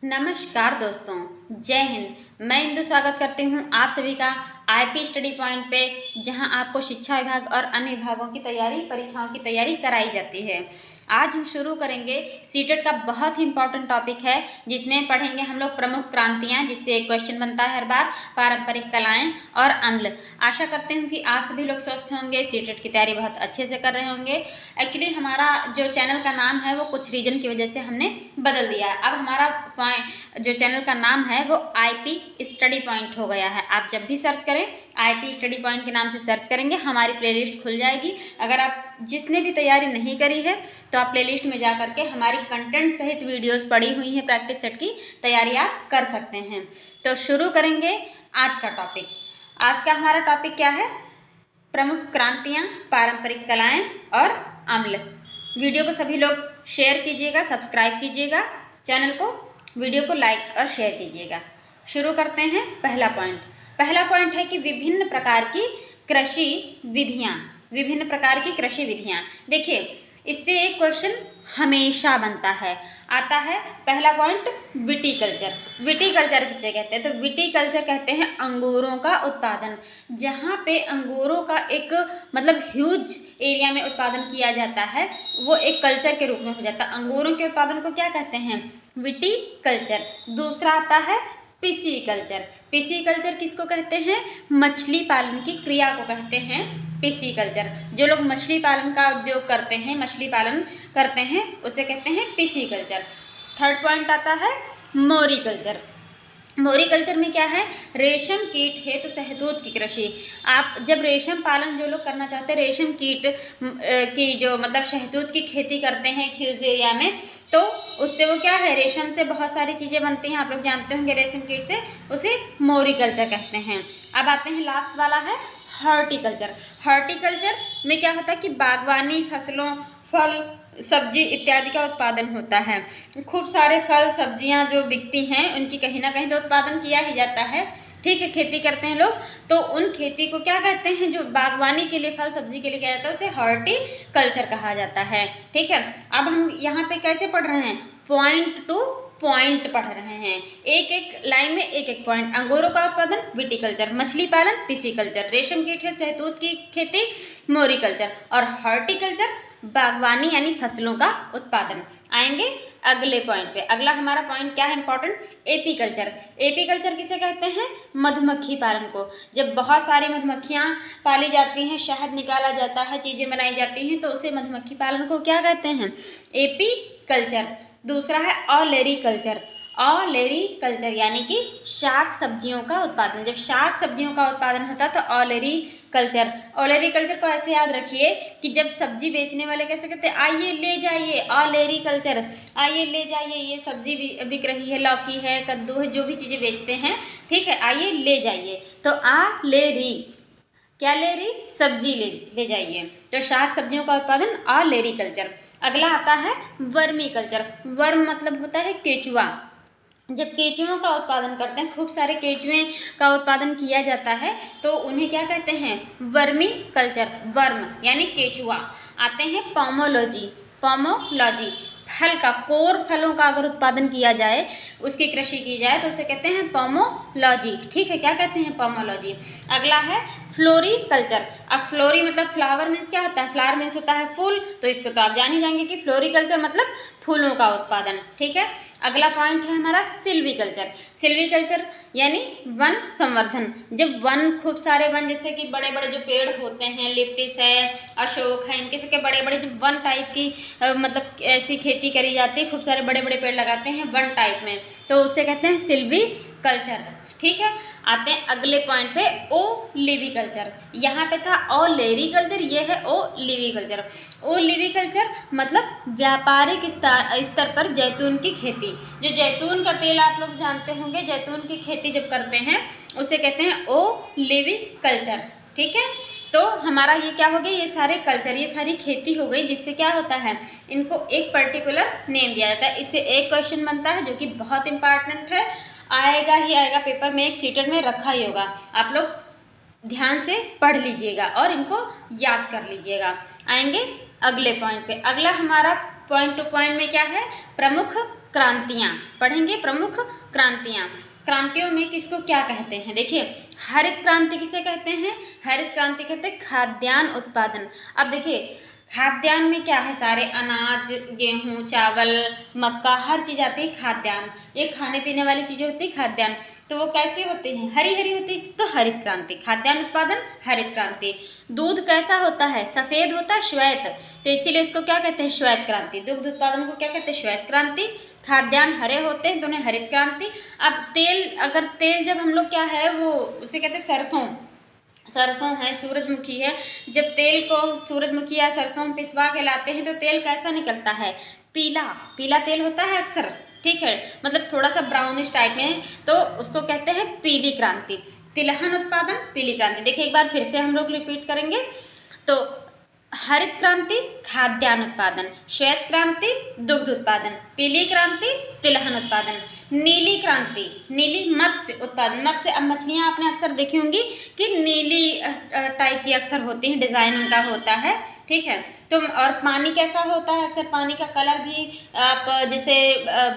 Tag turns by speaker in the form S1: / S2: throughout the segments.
S1: नमस्कार दोस्तों, जय हिंद। मैं इंदु स्वागत करती हूँ आप सभी का आईपी स्टडी पॉइंट पे, जहां आपको शिक्षा विभाग और अन्य विभागों की तैयारी, परीक्षाओं की तैयारी कराई जाती है। आज हम शुरू करेंगे सीटेट का बहुत ही इंपॉर्टेंट टॉपिक है, जिसमें पढ़ेंगे हम लोग प्रमुख क्रांतियाँ, जिससे एक क्वेश्चन बनता है हर बार, पारंपरिक कलाएं और अम्ल। आशा करते हैं कि आप सभी लोग स्वस्थ होंगे, सीटेट की तैयारी बहुत अच्छे से कर रहे होंगे। एक्चुअली हमारा जो चैनल का नाम है वो कुछ रीजन की वजह से हमने बदल दिया है। अब हमारा जो चैनल का नाम है वो आईपी स्टडी पॉइंट हो गया है। आप जब भी सर्च करें, आईपी स्टडी पॉइंट के नाम से सर्च करेंगे, हमारी प्लेलिस्ट खुल जाएगी। अगर आप जिसने भी तैयारी नहीं करी है तो आप प्लेलिस्ट में जा करके हमारी कंटेंट सहित वीडियोस पड़ी हुई हैं, प्रैक्टिस सेट की तैयारी आप कर सकते हैं। तो शुरू करेंगे आज का टॉपिक। आज का हमारा टॉपिक क्या है? प्रमुख क्रांतियाँ, पारंपरिक कलाएं और अम्ल। वीडियो को सभी लोग शेयर कीजिएगा, सब्सक्राइब कीजिएगा चैनल को, वीडियो को लाइक और शेयर कीजिएगा। शुरू करते हैं। पहला पॉइंट है कि विभिन्न प्रकार की कृषि विधियाँ। देखिए, इससे एक क्वेश्चन हमेशा बनता है, आता है। पहला पॉइंट, विटीकल्चर। विटीकल्चर किसे कहते हैं? तो विटीकल्चर कहते हैं अंगूरों का उत्पादन, जहाँ पे अंगूरों का एक मतलब ह्यूज एरिया में उत्पादन किया जाता है, वो एक कल्चर के रूप में हो जाता है। अंगूरों के उत्पादन को क्या कहते हैं? विटीकल्चर। दूसरा आता है पिसीकल्चर। पिसीकल्चर किसको कहते हैं? मछली पालन की क्रिया को कहते हैं पिसीकल्चर। जो लोग मछली पालन का उद्योग करते हैं, मछली पालन करते हैं, उसे कहते हैं पिसीकल्चर। थर्ड पॉइंट आता है मोरीकल्चर। मोरीकल्चर में क्या है? रेशम कीट हेतु शहतूत की कृषि। आप जब रेशम पालन जो लोग करना चाहते हैं, रेशम कीट की जो मतलब शहतूत की खेती करते हैं एक ह्यूज एरिया में, तो उससे वो क्या है, रेशम से बहुत सारी चीज़ें बनती हैं, आप लोग जानते होंगे रेशम कीट से, उसे मोरीकल्चर कहते हैं। अब आते हैं लास्ट वाला है हॉर्टिकल्चर। हॉर्टिकल्चर में क्या होता है कि बागवानी, फसलों, फल, सब्जी इत्यादि का उत्पादन होता है। खूब सारे फल सब्जियां जो बिकती हैं, उनकी कहीं ना कहीं तो उत्पादन किया ही जाता है। ठीक है, खेती करते हैं लोग, तो उन खेती को क्या कहते हैं? जो बागवानी के लिए, फल सब्जी के लिए किया जाता है, उसे हॉर्टिकल्चर कहा जाता है। ठीक है, अब हम यहाँ पे कैसे पढ़ रहे हैं? पॉइंट टू पॉइंट पढ़ रहे हैं, एक एक लाइन में एक एक पॉइंट। अंगूरों का उत्पादन विटीकल्चर, मछली पालन पिसीकल्चर, रेशम कीट शहतूत की खेती मोरीकल्चर, और हॉर्टिकल्चर बागवानी यानी फसलों का उत्पादन। आएंगे अगले पॉइंट पे। अगला हमारा पॉइंट क्या है इंपॉर्टेंट? एपीकल्चर। एपीकल्चर किसे कहते हैं? मधुमक्खी पालन को। जब बहुत सारी मधुमक्खियाँ पाली जाती हैं, शहद निकाला जाता है, चीज़ें बनाई जाती हैं, तो उसे मधुमक्खी पालन को क्या कहते हैं? एपीकल्चर। दूसरा है ऑलेरीकल्चर। ऑलेरीकल्चर यानी कि शाक सब्जियों का उत्पादन। जब शाक सब्जियों का उत्पादन होता है तो ऑलेरीकल्चर। ऑलेरीकल्चर को ऐसे याद रखिए कि जब सब्जी बेचने वाले कैसे कहते हैं, आइए ले जाइए, ऑलेरीकल्चर, आइए ले जाइए, ये सब्जी बिक रही है, लौकी है, कद्दू है, जो भी चीज़ें बेचते हैं, ठीक है, आइए ले जाइए। तो लेरी, क्या ले रही? सब्जी ले जाइए। तो शाक सब्जियों का उत्पादन ऑलेरीकल्चर। अगला आता है वर्मी कल्चर। वर्म मतलब होता है केचुआ। जब केचुओं का उत्पादन करते हैं, खूब सारे केचुए का उत्पादन किया जाता है, तो उन्हें क्या कहते हैं? Vermi culture. वर्म यानी केचुआ। आते हैं पोमोलॉजी। पोमोलॉजी, फल का, कोर फलों का अगर उत्पादन किया जाए, उसकी कृषि की जाए, तो उसे कहते हैं पोमोलॉजी। ठीक है, क्या कहते हैं? पोमोलॉजी। अगला है फ्लोरीकल्चर। अब फ्लोरी मतलब फ्लावर मीन्स क्या होता है? फ्लावर मीन्स होता है फूल, तो इसको तो आप जान ही जाएंगे कि फ्लोरीकल्चर मतलब फूलों का उत्पादन। ठीक है, अगला पॉइंट है हमारा सिल्वीकल्चर। सिल्वीकल्चर यानी वन संवर्धन। जब वन, खूब सारे वन, जैसे कि बड़े बड़े जो पेड़ होते हैं, लिप्टिस है, अशोक है, इनके सबके बड़े बड़े, जब वन टाइप की मतलब ऐसी खेती करी जाती है, खूब सारे बड़े बड़े पेड़ लगाते हैं वन टाइप में, तो उसे कहते हैं सिल्वीकल्चर। ठीक है, आते हैं अगले पॉइंट पे, ओलिविकल्चर। यहाँ पे था ऑलेरीकल्चर, ये है ओलिविकल्चर। ओलिविकल्चर मतलब व्यापारिक स्तर पर जैतून की खेती। जो जैतून का तेल आप लोग जानते होंगे, जैतून की खेती जब करते हैं, उसे कहते हैं ओलिविकल्चर। ठीक है, तो हमारा ये क्या हो गया? ये सारे कल्चर, ये सारी खेती हो गई, जिससे क्या होता है, इनको एक पर्टिकुलर नेम दिया जाता है। इससे एक क्वेश्चन बनता है जो कि बहुत इंपॉर्टेंट है, आएगा ही आएगा पेपर में, एक सीटेट में रखा ही होगा। आप लोग ध्यान से पढ़ लीजिएगा और इनको याद कर लीजिएगा। आएंगे अगले पॉइंट पे। अगला हमारा पॉइंट टू पॉइंट में क्या है? प्रमुख क्रांतियाँ पढ़ेंगे, प्रमुख क्रांतियाँ। क्रांतियों में किसको क्या कहते हैं? देखिए, हरित क्रांति किसे कहते हैं? हरित क्रांति कहते हैं खाद्यान्न उत्पादन। अब देखिए, खाद्यान्न में क्या है? सारे अनाज, गेहूं, चावल, मक्का, हर चीज़ आती है खाद्यान्न। ये खाने पीने वाली चीज़ें होती है खाद्यान्न। तो वो कैसे होते हैं? हरी हरी होती, तो हरित क्रांति। खाद्यान्न उत्पादन हरित क्रांति। दूध कैसा होता है? सफ़ेद होता है, श्वेत, तो इसीलिए इसको क्या कहते हैं? श्वेत क्रांति। दुग्ध उत्पादन को क्या कहते हैं? श्वेत क्रांति। खाद्यान्न हरे होते हैं तो उन्हें हरित क्रांति। अब तेल, अगर तेल जब हम लोग क्या है वो उसे कहते हैं सरसों, सरसों है, सूरजमुखी है, जब तेल को सूरजमुखी या सरसों में पिसवा के लाते हैं तो तेल कैसा निकलता है? पीला, पीला तेल होता है अक्सर, ठीक है, मतलब थोड़ा सा ब्राउनिश टाइप में, तो उसको कहते हैं पीली क्रांति। तिलहन उत्पादन पीली क्रांति। देखिए एक बार फिर से हम लोग रिपीट करेंगे। तो हरित क्रांति खाद्यान्न उत्पादन, श्वेत क्रांति दुग्ध उत्पादन, पीली क्रांति तिलहन उत्पादन, नीली क्रांति, नीली मत्स्य उत्पादन। मत्स्य, अब मछलियाँ आपने अक्सर देखी होंगी कि नीली टाइप की अक्सर होती हैं, डिज़ाइन उनका होता है, ठीक है। तो और पानी कैसा होता है? अक्सर पानी का कलर भी आप जैसे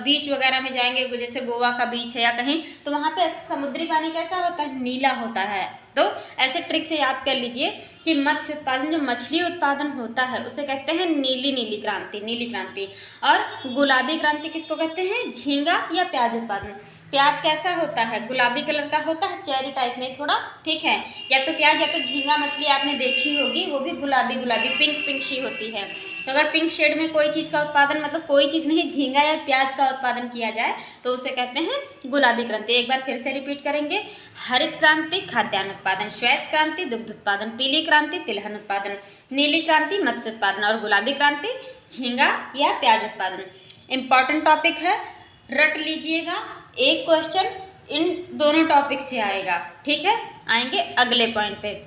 S1: बीच वगैरह में जाएंगे, जैसे गोवा का बीच है या कहीं, तो वहाँ पे समुद्री पानी कैसा होता है? नीला होता है। तो ऐसे ट्रिक से याद कर लीजिए कि मत्स्य उत्पादन, जो मछली उत्पादन होता है उसे कहते हैं नीली नीली क्रांति, नीली क्रांति। और गुलाबी क्रांति किसको कहते हैं? झींगा या प्याज उत्पादन। प्याज कैसा होता है? गुलाबी कलर का होता है, चेरी टाइप में थोड़ा, ठीक है। या तो प्याज या तो झींगा मछली आपने देखी होगी, वो भी गुलाबी गुलाबी पिंक पिंक सी होती है। तो अगर पिंक शेड में कोई चीज़ का उत्पादन, मतलब कोई चीज़ नहीं, झींगा या प्याज का उत्पादन किया जाए तो उसे कहते हैं गुलाबी क्रांति। एक बार फिर से रिपीट करेंगे। हरित क्रांति खाद्यान्न उत्पादन, श्वेत क्रांति दुग्ध उत्पादन, पीली क्रांति तिलहन उत्पादन, नीली क्रांति मत्स्य उत्पादन और गुलाबी क्रांति झींगा या प्याज उत्पादन। इंपॉर्टेंट टॉपिक है, रट लीजिएगा। एक क्वेश्चन इन दोनों टॉपिक से आएगा, ठीक है। आएंगे अगले पॉइंट पे।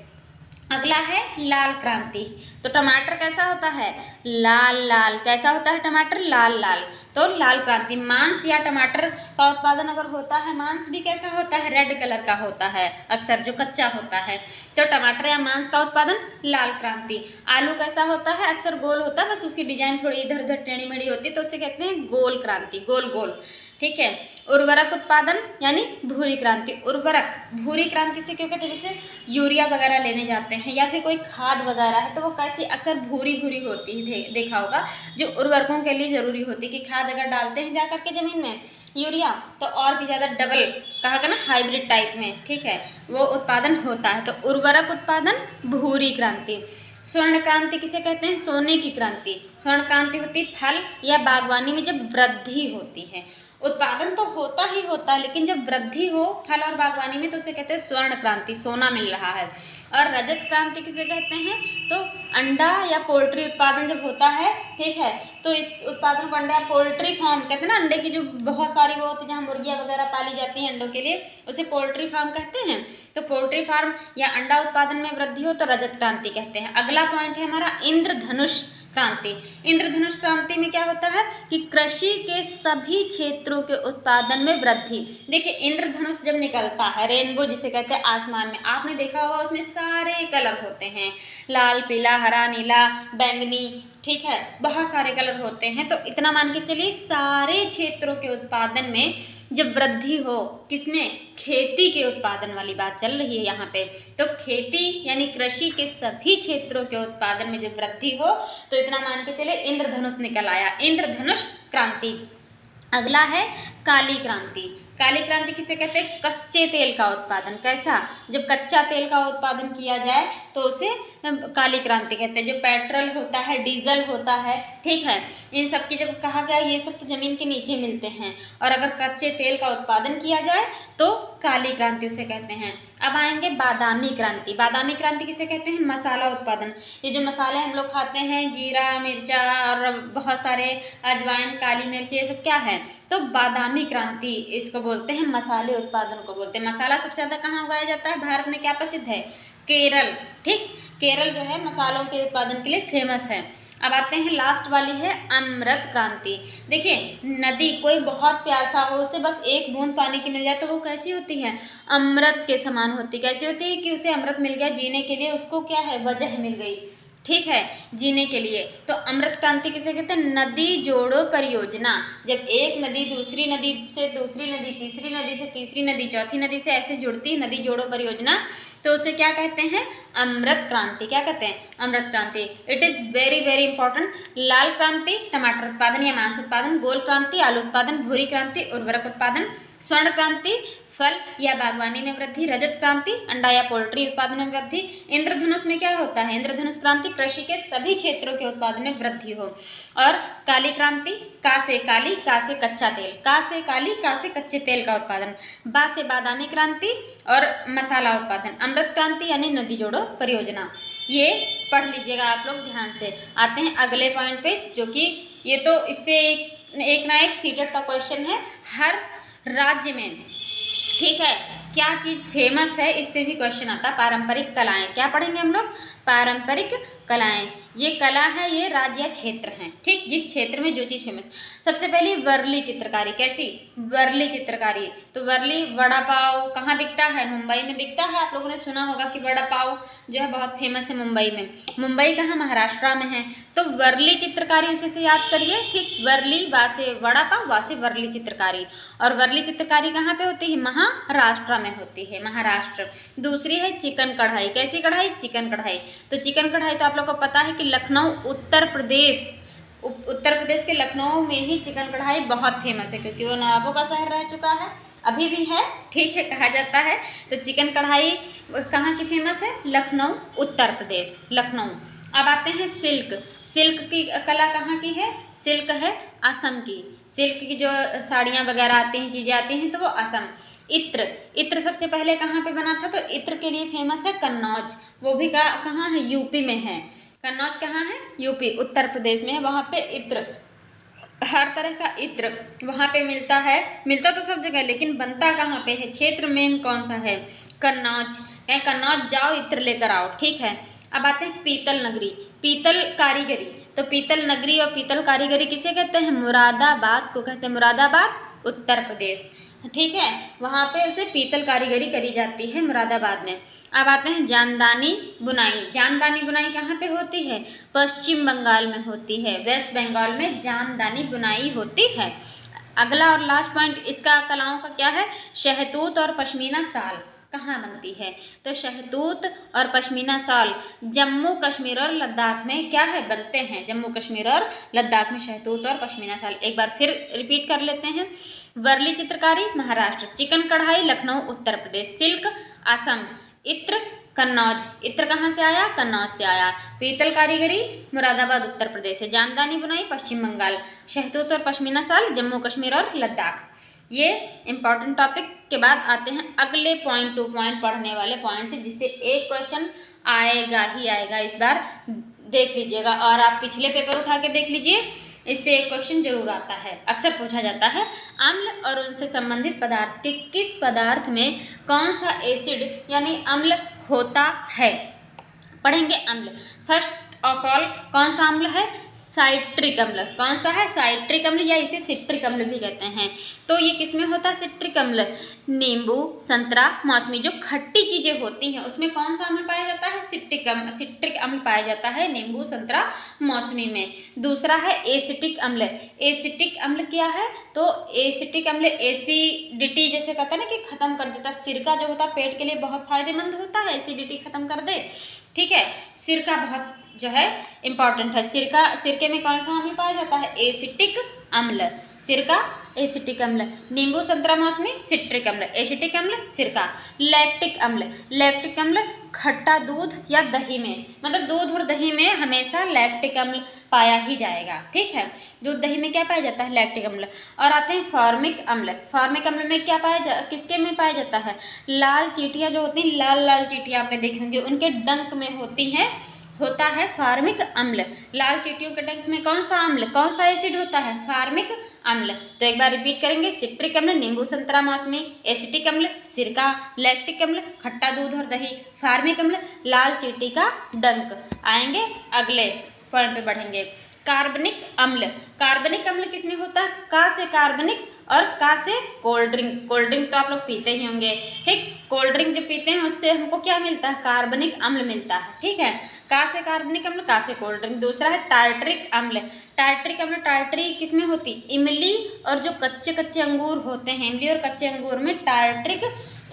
S1: अगला है लाल क्रांति। तो टमाटर कैसा होता है? लाल लाल। कैसा होता है टमाटर? लाल लाल। तो लाल क्रांति। मांस या टमाटर का उत्पादन अगर होता है, मांस भी कैसा होता है? रेड कलर का होता है अक्सर, जो कच्चा होता है। तो टमाटर या मांस का उत्पादन लाल क्रांति। आलू कैसा होता है? अक्सर गोल होता है, बस उसकी डिजाइन थोड़ी इधर उधर टेढ़ी मेढ़ी होती है, तो उसे कहते हैं गोल क्रांति, गोल गोल, ठीक है। उर्वरक उत्पादन यानी भूरी क्रांति। उर्वरक, भूरी क्रांति से क्यों कहते हैं? जैसे यूरिया वगैरह लेने जाते हैं या फिर कोई खाद वगैरह है तो वो कैसी अक्सर भूरी भूरी होती है, देखा होगा, जो उर्वरकों के लिए ज़रूरी होती है कि खाद अगर डालते हैं जा करके ज़मीन में यूरिया, तो और भी ज़्यादा डबल, कहा गया ना, हाइब्रिड टाइप में, ठीक है, वो उत्पादन होता है। तो उर्वरक उत्पादन भूरी क्रांति। स्वर्ण क्रांति किसे कहते हैं? सोने की क्रांति। स्वर्ण क्रांति होती है फल या बागवानी में जब वृद्धि होती है। उत्पादन तो होता ही होता है, लेकिन जब वृद्धि हो फल और बागवानी में तो उसे कहते हैं स्वर्ण क्रांति, सोना मिल रहा है। और रजत क्रांति किसे कहते हैं? तो अंडा या पोल्ट्री उत्पादन जब होता है, ठीक है, तो इस उत्पादन को अंडा, पोल्ट्री फार्म कहते हैं ना, अंडे की जो बहुत सारी वो होती है जहाँ मुर्गियाँ वगैरह पाली जाती हैं अंडों के लिए, उसे पोल्ट्री फार्म कहते हैं। तो पोल्ट्री फार्म या अंडा उत्पादन में वृद्धि हो तो रजत क्रांति कहते हैं। अगला पॉइंट है हमारा इंद्रधनुष क्रांति। इंद्रधनुष क्रांति में क्या होता है कि कृषि के सभी क्षेत्रों के उत्पादन में वृद्धि। देखिए इंद्रधनुष जब निकलता है, रेनबो जिसे कहते हैं आसमान में, आपने देखा होगा उसमें सारे कलर होते हैं, लाल पीला हरा नीला बैंगनी, ठीक है, बहुत सारे कलर होते हैं। तो इतना मान के चलिए सारे क्षेत्रों के उत्पादन में जब वृद्धि हो, किसमें? खेती के उत्पादन वाली बात चल रही है यहाँ पे। तो खेती यानी कृषि के सभी क्षेत्रों के उत्पादन में जब वृद्धि हो तो इतना मान के चले इंद्रधनुष निकल आया, इंद्रधनुष क्रांति। अगला है काली क्रांति। काली क्रांति किसे कहते हैं? कच्चे तेल का उत्पादन। कैसा? जब कच्चा तेल का उत्पादन किया जाए तो उसे काली क्रांति कहते हैं। जो पेट्रोल होता है, डीजल होता है, ठीक है, इन सब की जब कहा गया ये सब तो जमीन के नीचे मिलते हैं, और अगर कच्चे तेल का उत्पादन किया जाए तो काली क्रांति उसे कहते हैं। अब आएंगे बादामी क्रांति। बादामी क्रांति किसे कहते हैं? मसाला उत्पादन। ये जो मसाले हम लोग खाते हैं, जीरा मिर्चा और बहुत सारे अजवाइन काली मिर्च, ये सब क्या है? तो बादामी क्रांति इसको बोलते हैं, मसाले उत्पादन को बोलते हैं। मसाला सबसे ज़्यादा कहाँ उगाया जाता है? भारत में क्या प्रसिद्ध है? केरल, ठीक, केरल जो है मसालों के उत्पादन के लिए फेमस है। अब आते हैं लास्ट वाली है अमृत क्रांति। देखिए नदी, कोई बहुत प्यासा हो, उसे बस एक बूंद पानी की मिल जाए तो वो कैसी होती है? अमृत के समान होती। कैसी होती है? कि उसे अमृत मिल गया जीने के लिए, उसको क्या है? वजह मिल गई, ठीक है, जीने के लिए। तो अमृत क्रांति किसे कहते हैं? नदी जोड़ो परियोजना। जब एक नदी दूसरी नदी से दूसरी नदी, तीसरी नदी से तीसरी नदी, चौथी नदी से ऐसे जुड़ती है, नदी जोड़ो परियोजना, तो उसे क्या कहते हैं? अमृत क्रांति। क्या कहते हैं? Amrit Kranti. It is very very important. Lal Kranti टमाटर उत्पादन या मांस उत्पादन, गोल क्रांति आलू उत्पादन, भूरी क्रांति उर्वरक उत्पादन, स्वर्ण क्रांति फल या बागवानी में वृद्धि, रजत क्रांति अंडा या पोल्ट्री उत्पादन में वृद्धि, इंद्रधनुष में क्या होता है? इंद्रधनुष क्रांति कृषि के सभी क्षेत्रों के उत्पादन में वृद्धि हो। और काली क्रांति का से काली, का से कच्चा तेल, का से काली, का से कच्चे तेल का उत्पादन, बा से बादामी क्रांति और मसाला उत्पादन, अमृत क्रांति यानी नदी जोड़ो परियोजना। ये पढ़ लीजिएगा आप लोग ध्यान से। आते हैं अगले पॉइंट पे, जो कि ये तो इससे एक ना एक सीटेट का क्वेश्चन है हर राज्य में, ठीक है। क्या चीज फेमस है, इससे भी क्वेश्चन आता है। पारंपरिक कलाएं, क्या पढ़ेंगे हम लोग? पारंपरिक कलाएं। ये कला है, ये राज्य या क्षेत्र हैं, ठीक, जिस क्षेत्र में जो चीज फेमस। सबसे पहले वर्ली चित्रकारी। कैसी? वर्ली चित्रकारी। तो वर्ली वड़ा पाव कहाँ बिकता है? मुंबई में बिकता है। आप लोगों ने सुना होगा कि वड़ा पाव जो है बहुत फेमस है मुंबई में। मुंबई कहाँ? महाराष्ट्र में है। तो वर्ली चित्रकारी उसी से याद करिए, ठीक। वर्ली, वा से वड़ा पाव, वा से वर्ली चित्रकारी। और वर्ली चित्रकारी कहाँ पे होती है? महाराष्ट्र में होती है, महाराष्ट्र। दूसरी है चिकन कढ़ाई। कैसी कढ़ाई? चिकन कढ़ाई। तो चिकन कढ़ाई तो आप लोग को पता है कि लखनऊ उत्तर प्रदेश के लखनऊ में ही चिकन कढ़ाई बहुत फेमस है, क्योंकि वो नवाबों का शहर रह चुका है, अभी भी है, ठीक है, कहा जाता है। तो चिकन कढ़ाई कहाँ की फेमस है? लखनऊ उत्तर प्रदेश, लखनऊ। अब आते हैं सिल्क। सिल्क की कला कहाँ की है? सिल्क है असम की। सिल्क की जो साड़ियाँ वगैरह आती हैं, चीज़ें आती हैं, तो वो असम। इत्र, इत्र सबसे पहले कहाँ पे बना था? तो इत्र के लिए फेमस है कन्नौज। वो भी कहाँ है? यूपी में है। कन्नौज कहाँ है? यूपी उत्तर प्रदेश में है। वहाँ पे इत्र, हर तरह का इत्र वहाँ पे मिलता है। मिलता तो सब जगह, लेकिन बनता कहाँ पे है? क्षेत्र में कौन सा है? कन्नौज। कन्नौज जाओ, इत्र लेकर आओ, ठीक है। अब आते हैं पीतल नगरी, पीतल कारीगरी। तो पीतल नगरी और पीतल कारीगरी किसे कहते हैं? मुरादाबाद को कहते हैं, मुरादाबाद उत्तर प्रदेश, ठीक है। वहाँ पे उसे पीतल कारीगरी करी जाती है मुरादाबाद में। अब आते हैं जामदानी बुनाई। जामदानी बुनाई कहाँ पे होती है? पश्चिम बंगाल में होती है, वेस्ट बंगाल में जामदानी बुनाई होती है। अगला और लास्ट पॉइंट इसका कलाओं का क्या है? शहतूत और पश्मीना शाल कहाँ बनती है? तो शहतूत और पश्मीना शाल जम्मू कश्मीर और लद्दाख में क्या है? बनते हैं। जम्मू कश्मीर और लद्दाख में शहतूत और पश्मीना शाल। एक बार फिर रिपीट कर लेते हैं। वर्ली चित्रकारी महाराष्ट्र, चिकन कढ़ाई लखनऊ उत्तर प्रदेश, सिल्क असम, इत्र कन्नौज। इत्र कहाँ से आया? कन्नौज से आया। पीतल कारीगरी मुरादाबाद उत्तर प्रदेश है। जामदानी बुनाई पश्चिम बंगाल, शहतूत और पश्मीना शाल जम्मू कश्मीर और लद्दाख। ये इंपॉर्टेंट टॉपिक के बाद आते हैं अगले पॉइंट टू पॉइंट पढ़ने वाले पॉइंट से, जिससे एक क्वेश्चन आएगा ही आएगा इस बार, देख लीजिएगा। और आप पिछले पेपर उठा के देख लीजिए, इससे एक क्वेश्चन जरूर आता है, अक्सर पूछा जाता है। अम्ल और उनसे संबंधित पदार्थ के किस पदार्थ में कौन सा एसिड यानी अम्ल होता है? पढ़ेंगे अम्ल। फर्स्ट ऑफ ऑल कौन सा अम्ल है? साइट्रिक अम्ल। कौन सा है? साइट्रिक अम्ल, या इसे सिट्रिक अम्ल भी कहते हैं। तो ये किसमें होता है सिट्रिक अम्ल? नींबू, संतरा, मौसमी, जो खट्टी चीजें होती हैं उसमें कौन सा अम्ल पाया जाता है? सिट्रिक अम्ल पाया जाता है नींबू, संतरा, मौसमी में। दूसरा है एसिटिक अम्ल। एसिटिक अम्ल क्या है? तो एसिटिक अम्ल एसिडिटी जैसे कहता है ना कि खत्म कर देता। सिरका जो होता है पेट के लिए बहुत फायदेमंद होता है, एसिडिटी खत्म कर दे, ठीक है। सिरका बहुत जो है इंपॉर्टेंट है। सिरके में कौन सा अम्ल पाया जाता है? एसिटिक अम्ल। सिरका एसिटिक अम्ल, नींबू, संतरा, मौसमी सिट्रिक अम्ल, एसिटिक अम्ल सिरका। लैक्टिक अम्ल, लैक्टिक अम्ल खट्टा दूध या दही में, मतलब दूध और दही में हमेशा लैक्टिक अम्ल पाया ही जाएगा, ठीक है। दूध दही में क्या पाया जाता है? लैक्टिक अम्ल। और आते हैं फॉर्मिक अम्ल। फॉर्मिक अम्ल में क्या किसके में पाया जाता है? लाल चींटियाँ जो होती हैं, लाल लाल चींटियाँ आपने देखी होंगी, उनके डंक में होती हैं, होता है फार्मिक अम्ल। लाल चींटियों के डंक में कौन सा अम्ल, कौन सा एसिड होता है? फार्मिक अम्ल। तो एक बार रिपीट करेंगे। सिट्रिक अम्ल नींबू, संतरा, मौसमी, एसिटिक अम्ल सिरका, लैक्टिक अम्ल खट्टा दूध और दही, फार्मिक अम्ल लाल चींटी का डंक। आएंगे अगले पॉइंट पे बढ़ेंगे। कार्बनिक अम्ल। कार्बनिक अम्ल किसमें होता है? का से कार्बनिक और का से कोल्ड ड्रिंक। कोल्ड ड्रिंक तो आप लोग पीते ही होंगे, ठीक। कोल्ड ड्रिंक जब पीते हैं उससे हमको क्या मिलता है, कार्बनिक अम्ल मिलता है, ठीक है। का से कार्बनिक अम्ल, का से कोल्ड ड्रिंक। दूसरा है टार्टरिक अम्ल। टार्टरिक अम्ल, टार्टरी किसमें होती, इमली और जो कच्चे कच्चे अंगूर होते हैं, इमली और कच्चे अंगूर में टार्टरिक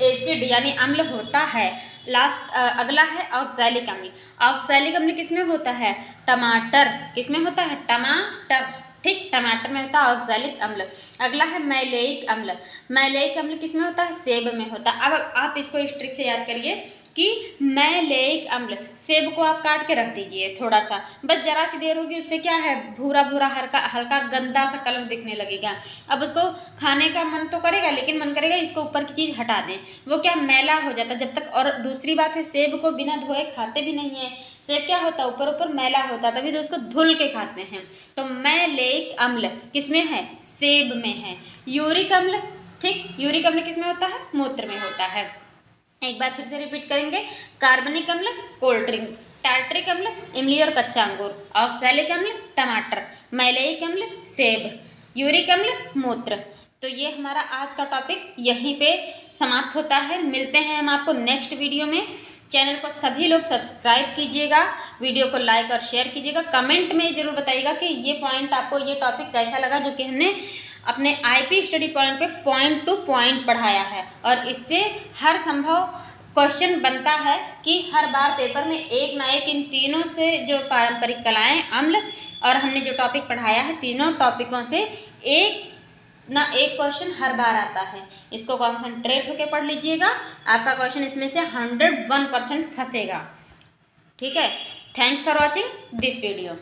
S1: एसिड यानी अम्ल होता है। लास्ट अगला है ऑक्सैलिक अम्ल। ऑक्सैलिक अम्ल किसमें होता है, टमाटर, किसमें होता है, टमाटर, ठीक, टमाटर में होता है ऑक्सैलिक अम्ल। अगला है मैलेइक अम्ल। मैलेइक अम्ल किसमें होता है, सेब में होता है। अब आप इसको इस ट्रिक से याद करिए कि मैलेइक अम्ल, सेब को आप काट के रख दीजिए थोड़ा सा, बस जरा सी देर होगी, उस पर क्या है, भूरा भूरा हल्का हल्का गंदा सा कलर दिखने लगेगा। अब उसको खाने का मन तो करेगा, लेकिन मन करेगा इसको ऊपर की चीज़ हटा दें, वो क्या मैला हो जाता जब तक। और दूसरी बात है, सेब को बिना धोए खाते भी नहीं है, सेब क्या होता है, ऊपर ऊपर मैला होता है, तभी तो उसको धुल के खाते हैं। तो मैलेइक अम्ल किसमें है, सेब में है। यूरिक अम्ल, ठीक, यूरिक अम्ल किसमें होता है, मूत्र में होता है। एक बार फिर से रिपीट करेंगे, कार्बनिक अम्ल कोल्ड ड्रिंक, टार्टरिक अम्ल इमली और कच्चा अंगूर, ऑक्सैलिक अम्ल टमाटर, मैलेइक अम्ल सेब, यूरिक अम्ल मूत्र। तो ये हमारा आज का टॉपिक यहीं पे समाप्त होता है। मिलते हैं हम आपको नेक्स्ट वीडियो में। चैनल को सभी लोग सब्सक्राइब कीजिएगा, वीडियो को लाइक और शेयर कीजिएगा, कमेंट में ज़रूर बताइएगा कि ये पॉइंट आपको, ये टॉपिक कैसा लगा, जो कि हमने अपने आईपी स्टडी पॉइंट पे पॉइंट टू पॉइंट पढ़ाया है। और इससे हर संभव क्वेश्चन बनता है कि हर बार पेपर में एक ना एक इन तीनों से, जो पारंपरिक कलाएं, अम्ल और हमने जो टॉपिक पढ़ाया है, तीनों टॉपिकों से एक ना एक क्वेश्चन हर बार आता है। इसको कॉन्सेंट्रेट होकर पढ़ लीजिएगा, आपका क्वेश्चन इसमें से 101% फंसेगा, ठीक है। Thanks for watching this video.